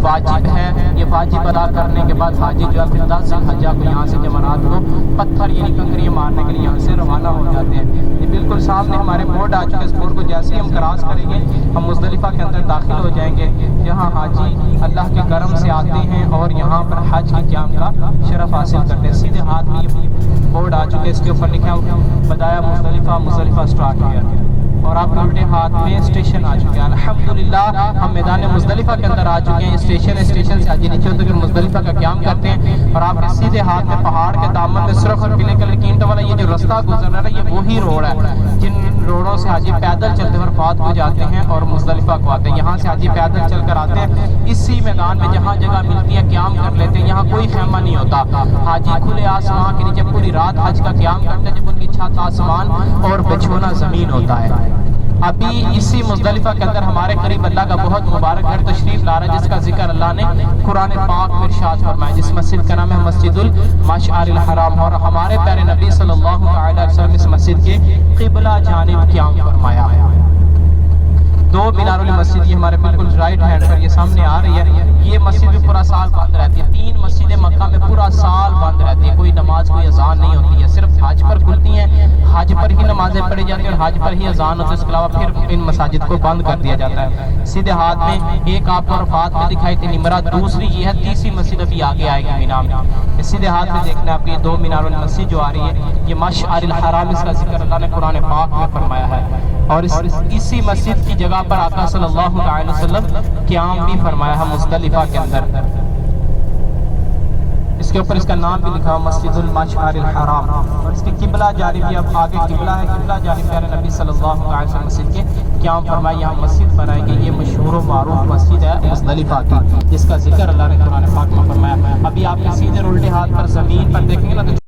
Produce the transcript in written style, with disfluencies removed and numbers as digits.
واجب ہے، یہ واجب ادا کرنے کے بعد حاجی جو ہے پھر 10 ذی الحجہ کو یہاں سے جمرات کو پتھر یعنی کنکریاں مارنے کے لیے یہاں سے روانہ ہو جاتے ہیں۔ یہ بالکل سامنے ہمارے بورڈ آ چکے، اس بورڈ کو جیسے ہی ہم کراس کریں گے ہم مزدلفہ کے اندر داخل ہو جائیں گے، جہاں حاجی اللہ کے کرم سے آتے ہیں اور یہاں پر حج کے قیام کا شرف حاصل کرتے ہیں۔ سیدھے ہاتھ میں یہ بورڈ آ چکے، اس کے اوپر لکھا بدایا مزدلفہ، مزدلفہ اسٹارٹ ہوا، اور آپ کے الٹے ہاتھ میں اسٹیشن آ چکے ہیں۔ الحمدللہ ہم میدان مزدلفہ کے اندر آ چکے ہیں۔ اسٹیشن سے حاجی نیچے اتر کر مزدلفہ کا قیام کرتے ہیں، اور آپ کے سیدھے ہاتھ میں پہاڑ کے دامن میں سرخ اور پیلے کلر کی اینٹوں والا یہ جو رستہ گزر رہا ہے یہ وہی روڈ ہے جن روڈوں سے حاجی پیدل چلتے ہوئے عرفات کو جاتے ہیں اور مزدلفہ کو آتے ہیں۔ یہاں سے حاجی پیدل چل کر آتے ہیں، اسی میدان میں جہاں جگہ ملتی ہے قیام کر لیتے ہیں، یہاں کوئی خیمہ نہیں ہوتا۔ حاجی کھلے آسمان کے نیچے پوری رات حج کا قیام کرتے ہیں، جب ان کی چھت آسمان اور بچھونا زمین ہوتا ہے۔ ابھی اسی مزدلفہ کے اندر ہمارے قریب اللہ کا بہت مبارک گھر تشریف لا رہا ہے، جس کا ذکر اللہ نے قرآن پاک میں ارشاد فرمایا، جس مسجد کا نام ہے مسجد المشعر الحرام، اور ہمارے پیارے نبی صلی اللہ علیہ وسلم اس مسجد کے قبلہ جانب قیام فرمایا ہے۔ دو مینار والی مسجد یہ ہمارے بالکل رائٹ ہینڈ پر یہ سامنے آ رہی ہے، یہ مسجد بھی پورا سال بند رہتی ہے۔ 3 مسجدیں مکہ میں پورا سال بند رہتی ہے، کوئی نماز کوئی اذان نہیں ہوتی ہے، صرف حج پر کھلتی ہیں، حج پر ہی نمازیں پڑھی جاتی ہیں اور حج پر ہی اذان ہوتی ہے، اس کے علاوہ پھر ان مساجد کو بند کر دیا جاتا ہے۔ سیدھے ہاتھ میں ایک آپ کو عرفات میں دکھائی تھی نمرہ، دوسری یہ ہے، تیسری مسجد ابھی آگے آئے گی مینا میں۔ سیدھے ہاتھ میں دیکھنا آپ کو یہ 2 مینار والی مسجد جو آ رہی ہے یہ مشعر الحرام، اس کا ذکر اللہ نے قرآن پاک میں فرمایا ہے، اور اسی مسجد کی جگہ پر آقا صلی اللہ علیہ وسلم قیام بھی فرمایا ہے مزدلفہ کے اندر۔ اس کے اوپر اس کا نام بھی لکھا مسجد المشعر الحرام، اور اس کی قبلہ جانب اب آگے قبلہ ہے، قبلہ جانب پیارے نبی صلی اللہ علیہ وسلم مسجد کے قیام فرمایا، یہاں مسجد بنائی گئی، یہ مشہور و معروف مسجد ہے مزدلفہ کی، جس کا ذکر اللہ نے قرآن پاک میں فرمایا۔ ابھی آپ کے سیدھے الٹے ہاتھ پر زمین پر دیکھیں گے نا تو